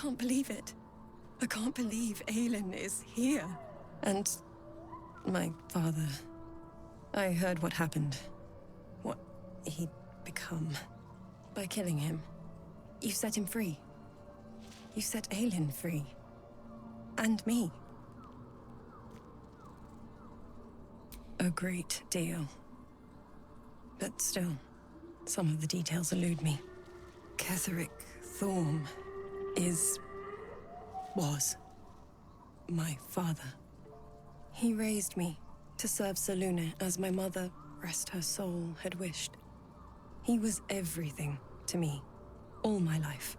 can't believe it. I can't believe Aelin is here. And my father. I heard what happened. What he'd become. By killing him. You set him free. You set Aelin free. And me. A great deal. But still, some of the details elude me. Ketheric Thorm was my father. He raised me to serve Selûne as my mother, rest her soul, had wished. He was everything to me, all my life.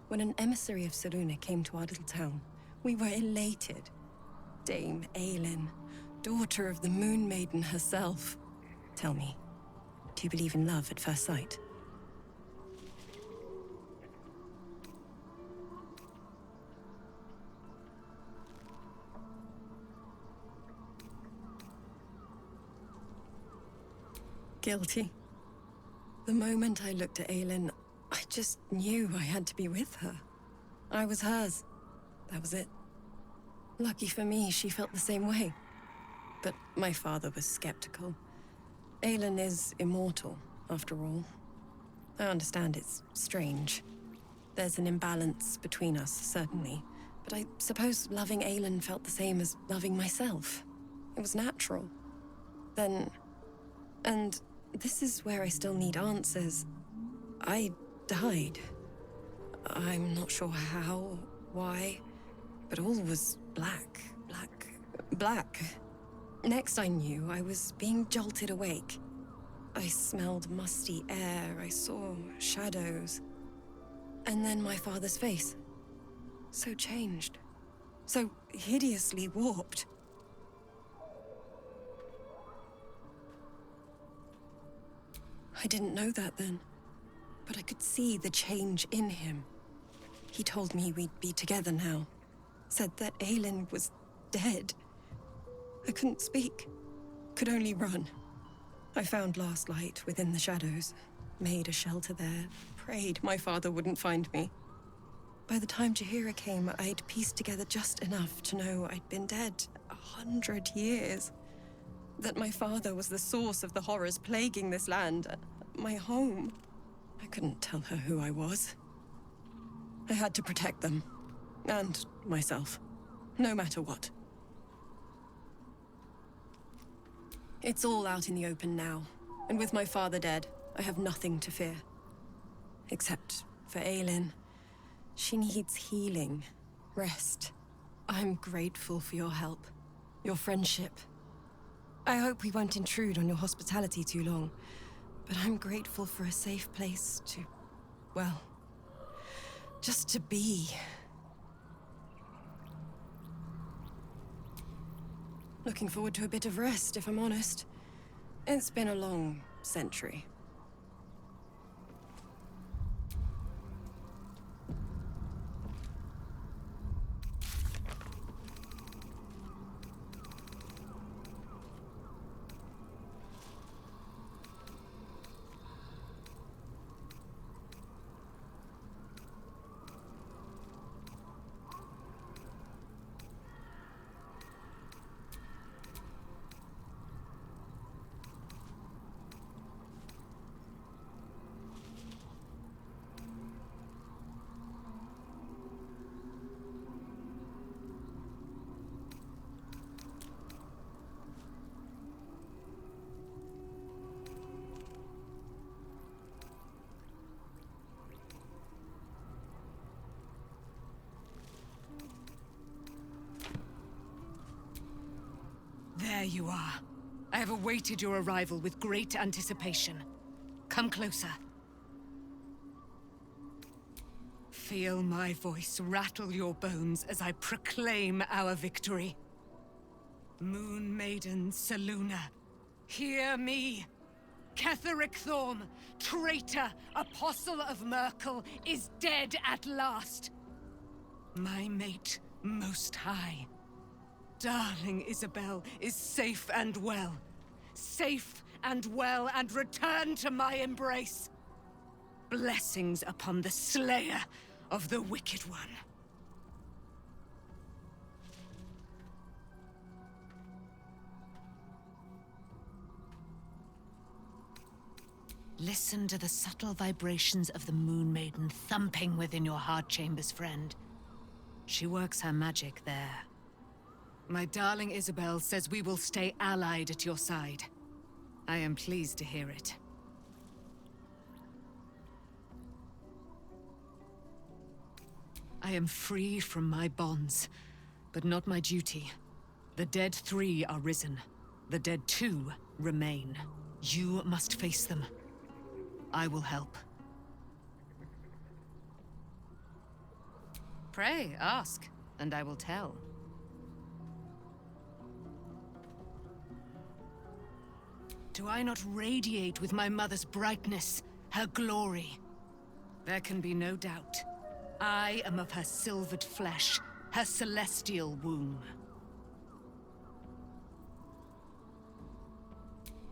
When an emissary of Selûne came to our little town, we were elated. Dame Aelin, daughter of the Moon Maiden herself. Tell me, do you believe in love at first sight? Guilty. The moment I looked at Aelin, I just knew I had to be with her. I was hers. That was it. Lucky for me, she felt the same way. But my father was skeptical. Aelin is immortal, after all. I understand it's strange. There's an imbalance between us, certainly. But I suppose loving Aelin felt the same as loving myself. It was natural. Then... And this is where I still need answers. I died. I'm not sure how, why, but all was black. Next I knew, I was being jolted awake. I smelled musty air, I saw shadows. And then my father's face. So changed. So hideously warped. I didn't know that then, but I could see the change in him. He told me we'd be together now. Said that Aelin was dead. I couldn't speak. Could only run. I found last light within the shadows. Made a shelter there. Prayed my father wouldn't find me. By the time Jaheira came, I'd pieced together just enough to know I'd been dead 100 years. That my father was the source of the horrors plaguing this land. My home. I couldn't tell her who I was. I had to protect them. And myself. No matter what. It's all out in the open now. And with my father dead, I have nothing to fear. Except for Aelin. She needs healing. Rest. I'm grateful for your help. Your friendship. I hope we won't intrude on your hospitality too long. But I'm grateful for a safe place to... well... just to be. Looking forward to a bit of rest, if I'm honest. It's been a long century. There you are. I have awaited your arrival with great anticipation. Come closer. Feel my voice rattle your bones as I proclaim our victory. Moon Maiden Selûne, hear me! Ketheric Thorm, traitor, apostle of Myrkul, is dead at last. My mate, Most High. Darling Isabel is safe and well. Safe and well, and returned to my embrace. Blessings upon the slayer of the Wicked One. Listen to the subtle vibrations of the Moon Maiden thumping within your heart chambers, friend. She works her magic there. My darling Isabel says we will stay allied at your side. I am pleased to hear it. I am free from my bonds, but not my duty. The dead 3 are risen. The dead 2 remain. You must face them. I will help. Pray, ask, and I will tell. Do I not radiate with my mother's brightness, her glory? There can be no doubt. I am of her silvered flesh, her celestial womb.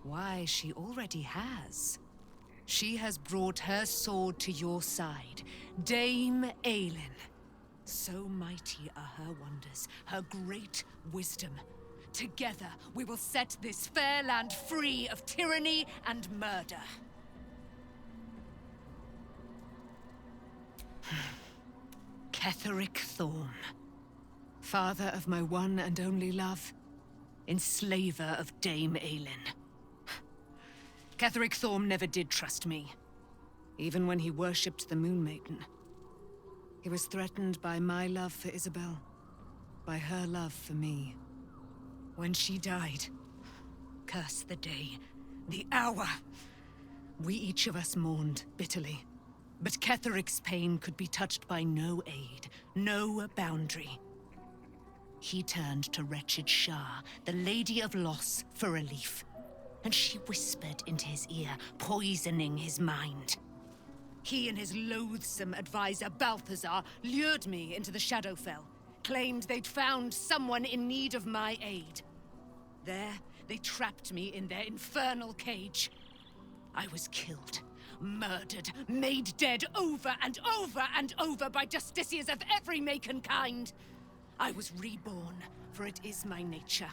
Why, she already has. She has brought her sword to your side, Dame Aelin. So mighty are her wonders, her great wisdom. Together, we will set this fair land free of tyranny and murder. Ketheric Thorm, father of my one and only love, enslaver of Dame Aelin. Ketheric Thorm never did trust me, even when he worshipped the Moon Maiden. He was threatened by my love for Isabel, by her love for me. When she died, curse the day, the hour, we each of us mourned bitterly. But Ketheric's pain could be touched by no aid, no boundary. He turned to wretched Shah, the Lady of Loss, for relief. And she whispered into his ear, poisoning his mind. He and his loathsome advisor, Balthazar, lured me into the Shadowfell, claimed they'd found someone in need of my aid. There, they trapped me in their infernal cage. I was killed, murdered, made dead over and over and over by justiciars of every make and kind. I was reborn, for it is my nature.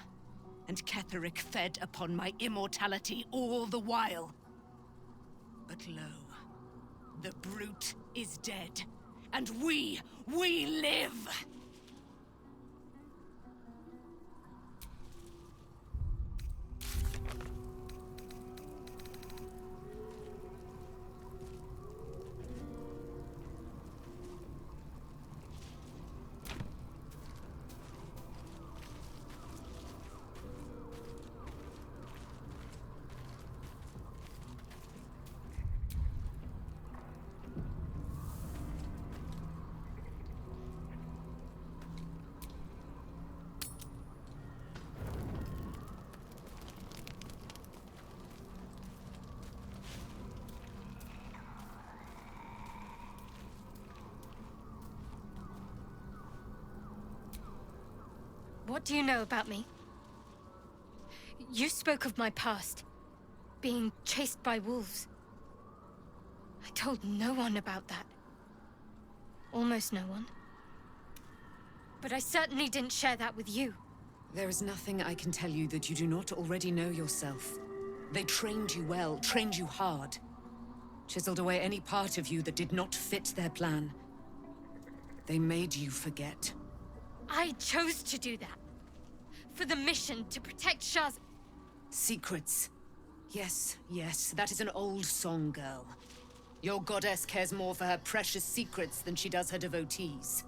And Ketheric fed upon my immortality all the while. But lo, the brute is dead, and we live! What do you know about me? You spoke of my past, being chased by wolves. I told no one about that. Almost no one. But I certainly didn't share that with you. There is nothing I can tell you that you do not already know yourself. They trained you well, trained you hard. Chiseled away any part of you that did not fit their plan. They made you forget. I chose to do that. For the mission to protect Shah's... Secrets. Yes, yes, that is an old song, girl. Your goddess cares more for her precious secrets than she does her devotees.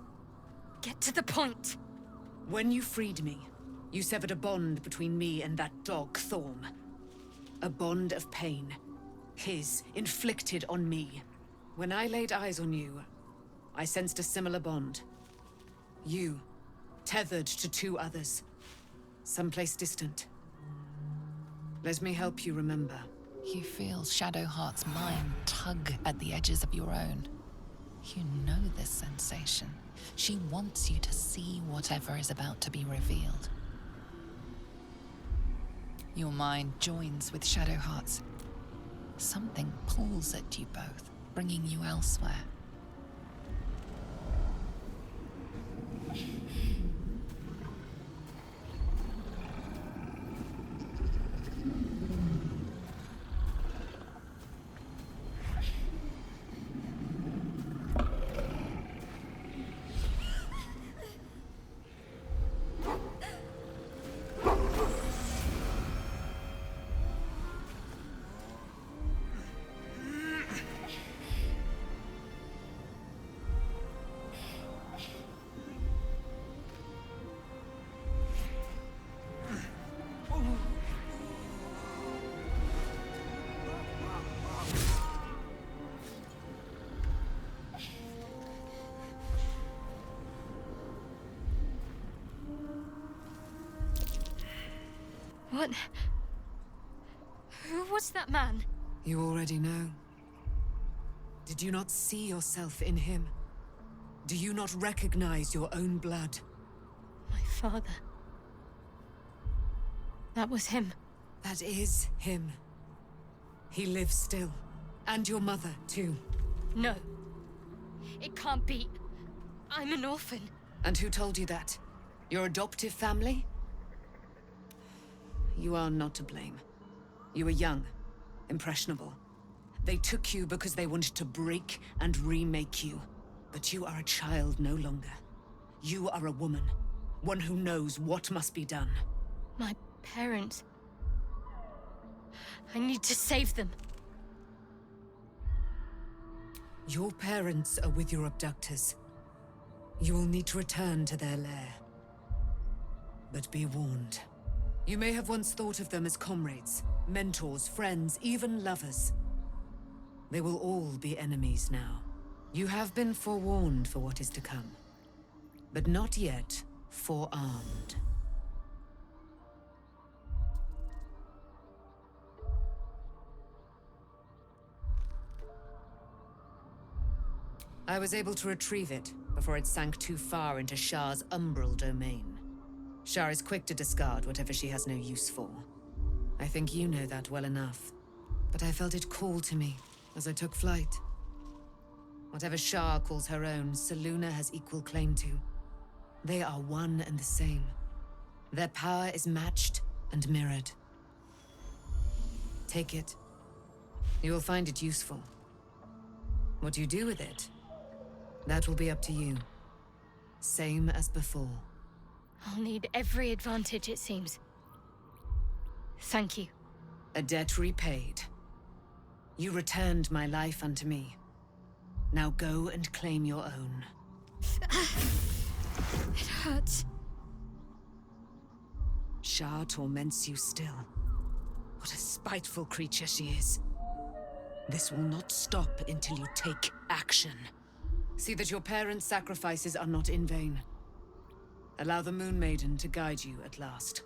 Get to the point. When you freed me, you severed a bond between me and that dog, Thorm. A bond of pain. His, inflicted on me. When I laid eyes on you, I sensed a similar bond. You, tethered to 2 others. Someplace distant. Let me help you remember. You feel Shadowheart's mind tug at the edges of your own. You know this sensation. She wants you to see whatever is about to be revealed. Your mind joins with Shadowheart's. Something pulls at you both, bringing you elsewhere. What? Who was that man? You already know. Did you not see yourself in him? Do you not recognize your own blood? My father. That was him. That is him. He lives still. And your mother, too. No. It can't be. I'm an orphan. And who told you that? Your adoptive family? You are not to blame. You were young, impressionable. They took you because they wanted to break and remake you. But you are a child no longer. You are a woman. One who knows what must be done. My parents. I need to save them. Your parents are with your abductors. You will need to return to their lair. But be warned. You may have once thought of them as comrades, mentors, friends, even lovers. They will all be enemies now. You have been forewarned for what is to come, but not yet forearmed. I was able to retrieve it before it sank too far into Shah's umbral domain. Shah is quick to discard whatever she has no use for. I think you know that well enough. But I felt it call to me as I took flight. Whatever Shah calls her own, Selûne has equal claim to. They are one and the same. Their power is matched and mirrored. Take it. You will find it useful. What you do with it, that will be up to you. Same as before. I'll need every advantage, it seems. Thank you. A debt repaid. You returned my life unto me. Now go and claim your own. It hurts. Shah torments you still. What a spiteful creature she is. This will not stop until you take action. See that your parents' sacrifices are not in vain. Allow the Moon Maiden to guide you at last.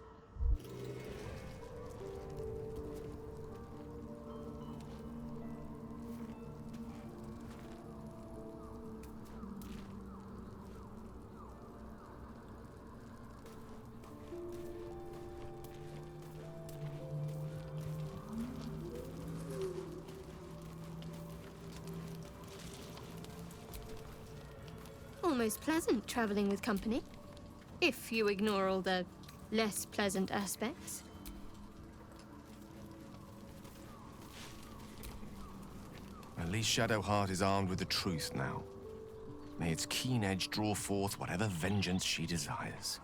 Almost pleasant traveling with company. If you ignore all the less pleasant aspects. At least Shadowheart is armed with the truth now. May its keen edge draw forth whatever vengeance she desires.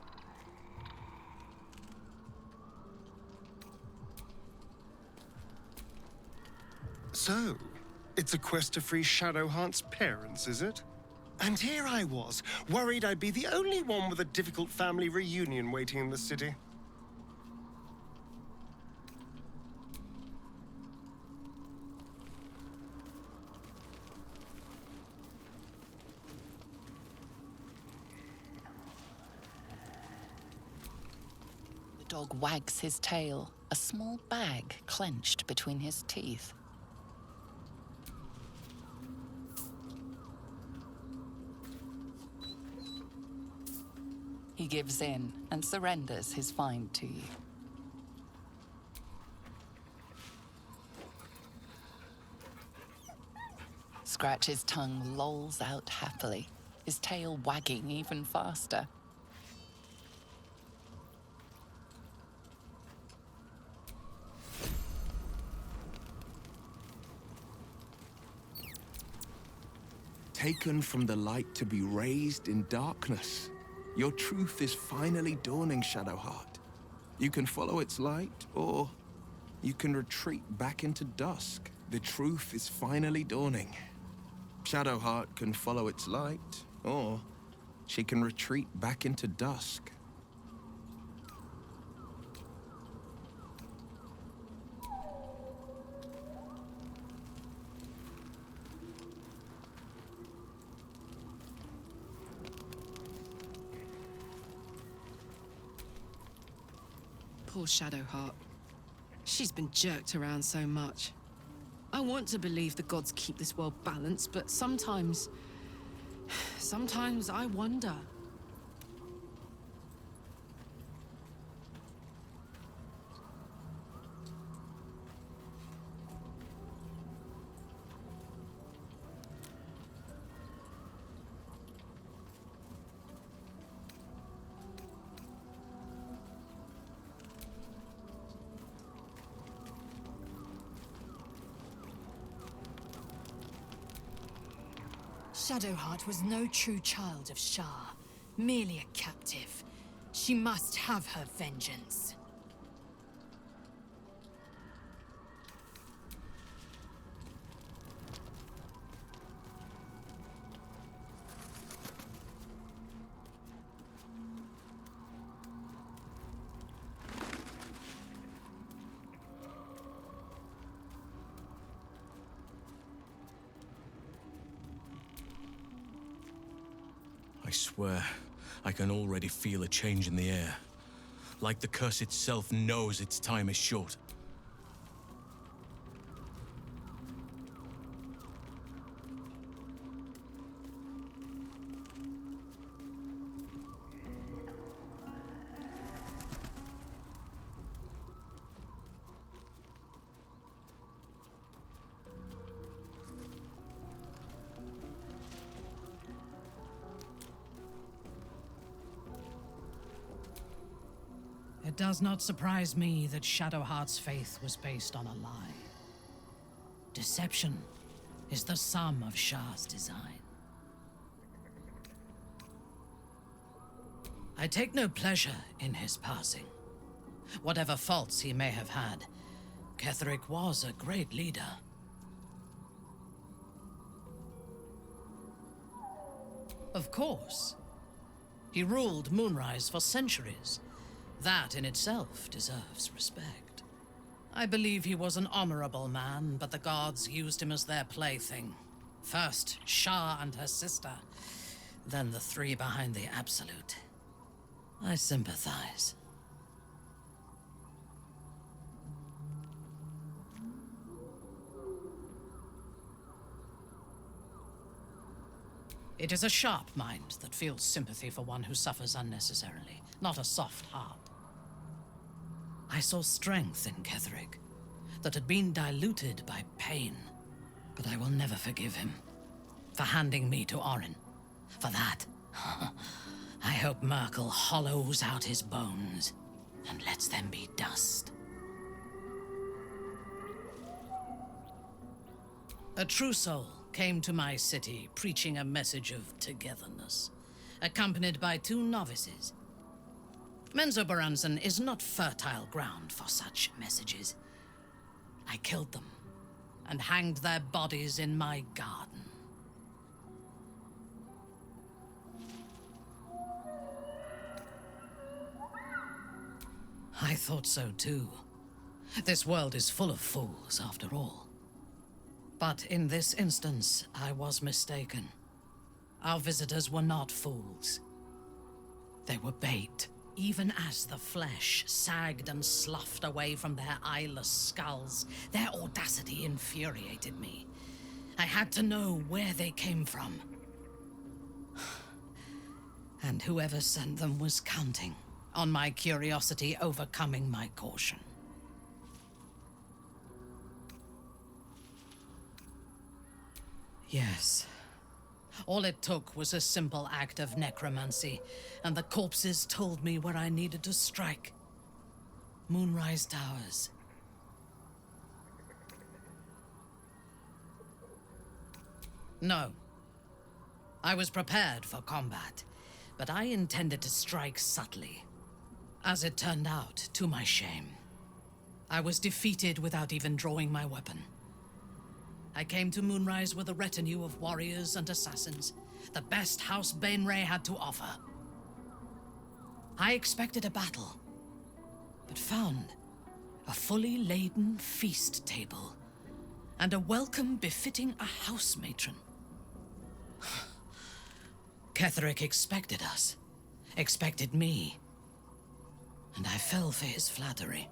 So, it's a quest to free Shadowheart's parents, is it? And here I was, worried I'd be the only one with a difficult family reunion waiting in the city. The dog wags his tail, a small bag clenched between his teeth. He gives in and surrenders his find to you. Scratch's tongue lolls out happily, his tail wagging even faster. Taken from the light to be raised in darkness. Your truth is finally dawning, Shadowheart. You can follow its light, or you can retreat back into dusk. The truth is finally dawning. Shadowheart can follow its light, or she can retreat back into dusk. Poor Shadowheart. She's been jerked around so much. I want to believe the gods keep this world balanced, but sometimes I wonder. Shadowheart was no true child of Shah, merely a captive. She must have her vengeance. I swear, I can already feel a change in the air. Like the curse itself knows its time is short. It does not surprise me that Shadowheart's faith was based on a lie. Deception is the sum of Shah's design. I take no pleasure in his passing. Whatever faults he may have had, Ketheric was a great leader. Of course. He ruled Moonrise for centuries. That in itself deserves respect. I believe he was an honorable man, but the gods used him as their plaything. First Shah and her sister, then the three behind the Absolute. I sympathize. It is a sharp mind that feels sympathy for one who suffers unnecessarily, not a soft heart. I saw strength in Ketheric that had been diluted by pain, but I will never forgive him for handing me to Orin. For that, I hope Merkel hollows out his bones and lets them be dust. A true soul came to my city preaching a message of togetherness, accompanied by 2 novices. Menzoberranzan is not fertile ground for such messages. I killed them and hanged their bodies in my garden. I thought so too. This world is full of fools, after all. But in this instance, I was mistaken. Our visitors were not fools. They were bait. Even as the flesh sagged and sloughed away from their eyeless skulls, their audacity infuriated me. I had to know where they came from. And whoever sent them was counting on my curiosity overcoming my caution. Yes. All it took was a simple act of necromancy, and the corpses told me where I needed to strike. Moonrise Towers. No. I was prepared for combat, but I intended to strike subtly. As it turned out, to my shame, I was defeated without even drawing my weapon. I came to Moonrise with a retinue of warriors and assassins, the best House Bainray had to offer. I expected a battle, but found a fully laden feast table and a welcome befitting a house matron. Ketheric expected us, expected me. and I fell for his flattery.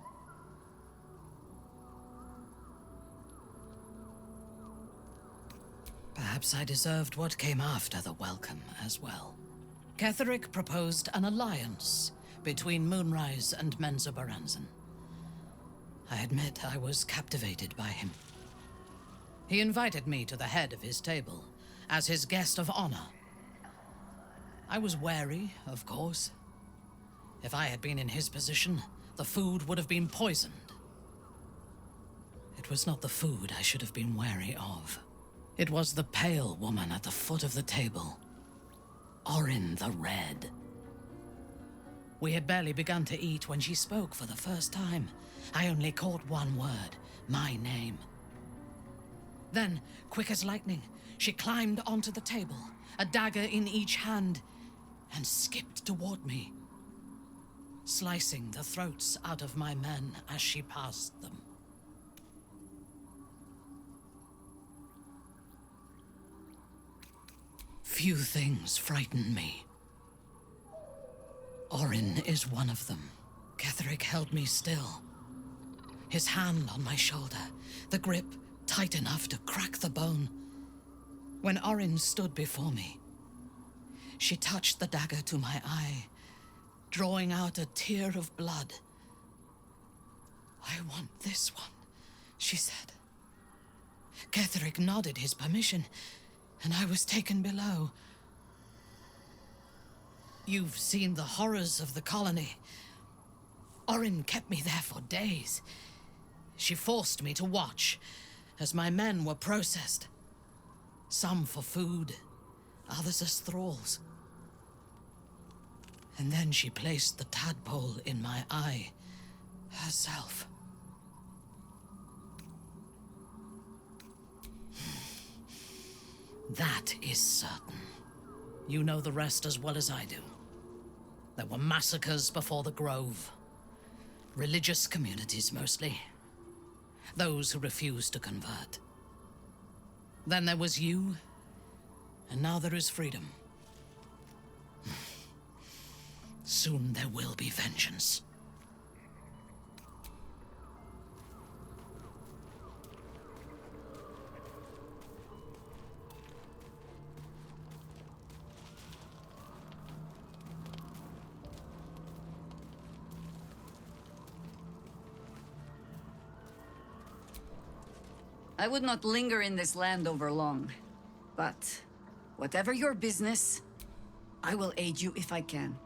Perhaps I deserved what came after the welcome as well. Ketheric proposed an alliance between Moonrise and Menzoberranzan. I admit I was captivated by him. He invited me to the head of his table as his guest of honor. I was wary, of course. If I had been in his position, the food would have been poisoned. It was not the food I should have been wary of. It was the pale woman at the foot of the table. Orin the Red. We had barely begun to eat when she spoke for the first time. I only caught one word, my name. Then, quick as lightning, she climbed onto the table, a dagger in each hand, and skipped toward me, slicing the throats out of my men as she passed them. Few things frighten me. Orin is one of them. Ketheric held me still, his hand on my shoulder, the grip tight enough to crack the bone. When Orin stood before me, she touched the dagger to my eye, drawing out a tear of blood. "I want this one," she said. Ketheric nodded his permission, and I was taken below. You've seen the horrors of the colony. Orin kept me there for days. She forced me to watch as my men were processed. Some for food, others as thralls. And then she placed the tadpole in my eye herself. That is certain. You know the rest as well as I do. There were massacres before the Grove. Religious communities, mostly. Those who refused to convert. Then there was you, and now there is freedom. Soon there will be vengeance. I would not linger in this land over long, but whatever your business, I will aid you if I can.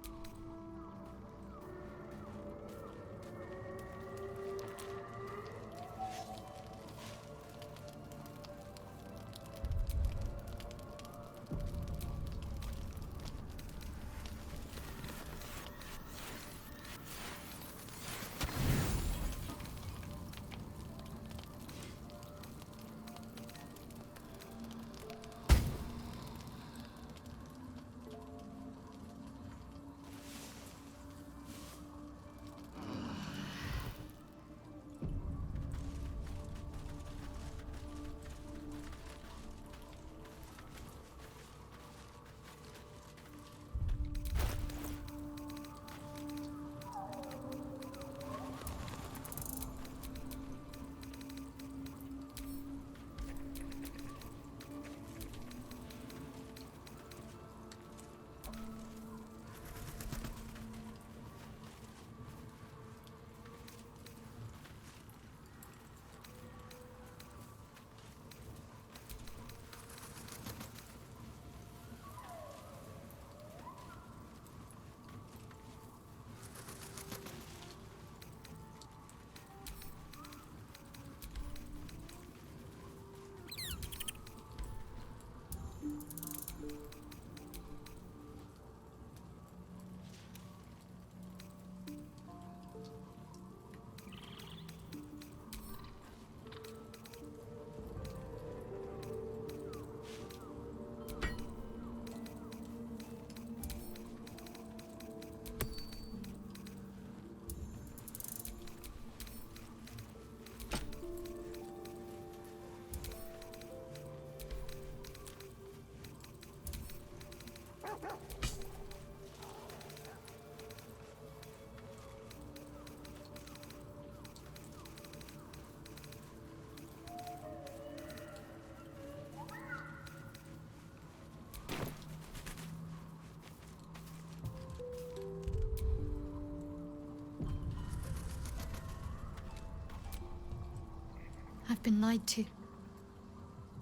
I've been lied to.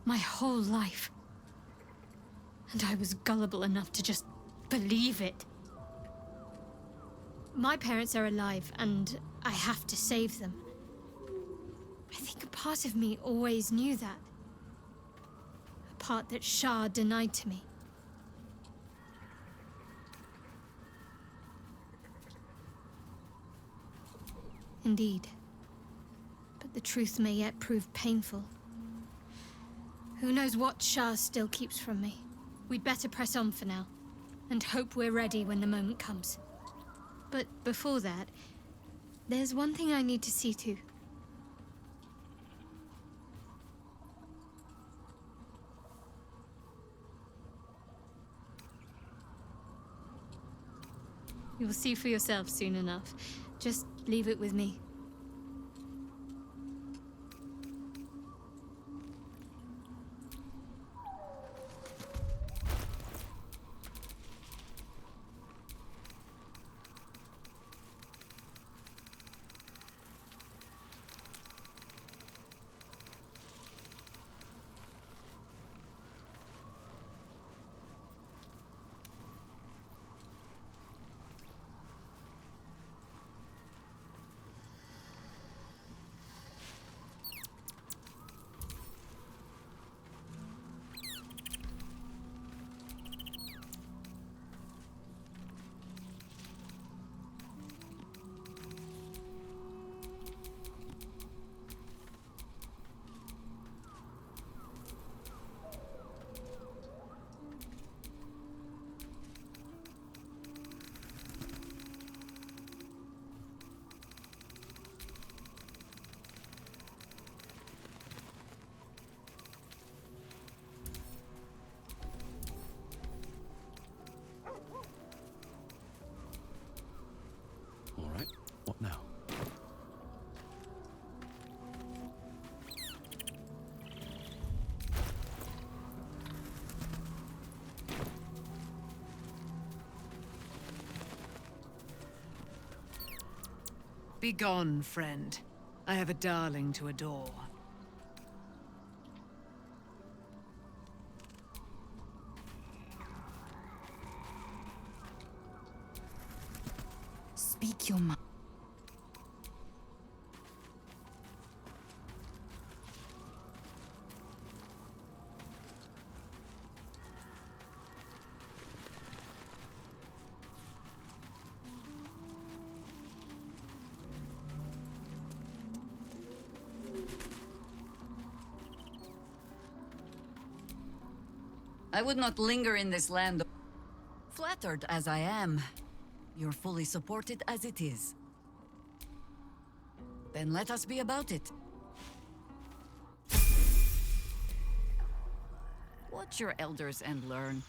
My whole life. And I was gullible enough to just believe it. My parents are alive, and I have to save them. I think a part of me always knew that. A part that Shah denied to me. Indeed. But the truth may yet prove painful. Who knows what Shah still keeps from me? We'd better press on for now, and hope we're ready when the moment comes. But before that, there's one thing I need to see to. You'll see for yourself soon enough. Just leave it with me. All right, what now? Begone, friend. I have a darling to adore. Speak your mind. I would not linger in this land. Flattered as I am, you're fully supported as it is. Then let us be about it. Watch your elders and learn.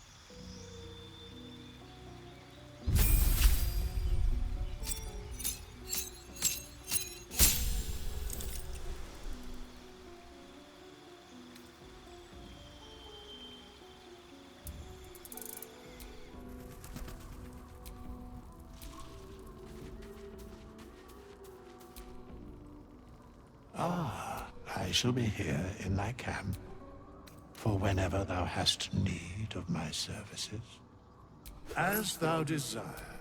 I shall be here in thy camp, for whenever thou hast need of my services. As thou desire.